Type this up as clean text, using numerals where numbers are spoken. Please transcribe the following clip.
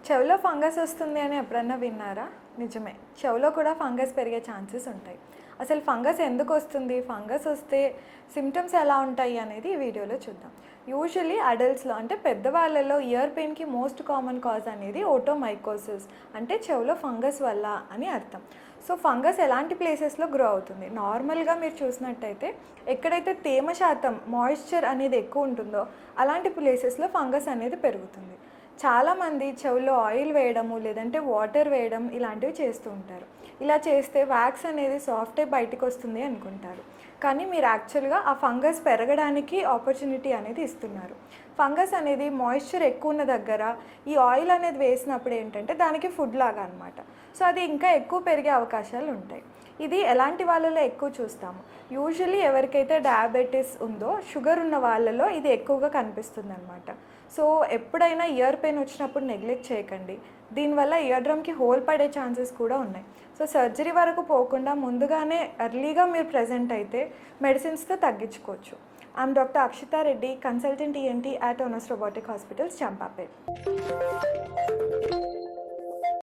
చెవిలో ఫంగస్ వస్తుంది అని ఎప్పుడన్నా విన్నారా? నిజమే. చెవిలో కూడా ఫంగస్ పెరిగే ఛాన్సెస్ ఉంటాయి. అసలు ఫంగస్ ఎందుకు వస్తుంది? ఫంగస్ వస్తే సిమ్టమ్స్ ఎలా ఉంటాయి అనేది ఈ వీడియోలో చూద్దాం. యూజువల్లీ అడల్ట్స్లో అంటే పెద్దవాళ్ళలో ఇయర్ పెయిన్కి మోస్ట్ కామన్ కాజ్ అనేది ఓటోమైకోసిస్, అంటే చెవిలో ఫంగస్ వల్ల అని అర్థం. సో ఫంగస్ ఎలాంటి ప్లేసెస్లో గ్రో అవుతుంది? నార్మల్గా మీరు చూసినట్టయితే ఎక్కడైతే తేమ శాతం మాయిశ్చర్ అనేది ఎక్కువ ఉంటుందో అలాంటి ప్లేసెస్లో ఫంగస్ అనేది పెరుగుతుంది. చాలామంది చెవుల్లో ఆయిల్ వేయడము లేదంటే వాటర్ వేయడం ఇలాంటివి చేస్తూ ఉంటారు. ఇలా చేస్తే వ్యాక్స్ అనేది సాఫ్ట్ అయి బయటకు వస్తుంది అనుకుంటారు, కానీ మీరు యాక్చువల్గా ఆ ఫంగస్ పెరగడానికి ఆపర్చునిటీ అనేది ఇస్తున్నారు. ఫంగస్ అనేది మాయిశ్చర్ ఎక్కువ ఉన్న దగ్గర ఈ ఆయిల్ అనేది వేసినప్పుడు ఏంటంటే దానికి ఫుడ్ లాగా అనమాట. సో అది ఇంకా ఎక్కువ పెరిగే అవకాశాలు ఉంటాయి. ఇది ఎలాంటి వాళ్ళలో ఎక్కువ చూస్తాము? యూజువల్లీ ఎవరికైతే డయాబెటీస్ ఉందో, షుగర్ ఉన్న వాళ్ళలో ఇది ఎక్కువగా కనిపిస్తుంది అనమాట. సో ఎప్పుడైనా ఇయర్ పెయిన్ వచ్చినప్పుడు నెగ్లెక్ట్ చేయకండి. దీనివల్ల ఇయర్ డ్రమ్కి హోల్ పడే ఛాన్సెస్ కూడా ఉన్నాయి. సో సర్జరీ వరకు పోకుండా ముందుగానే ఎర్లీగా మీరు ప్రెజెంట్ అయితే మెడిసిన్స్తో తగ్గించుకోవచ్చు. I'm doctor Akshita Reddy, consultant ENT at Onus Robotic Hospitals, Champapet.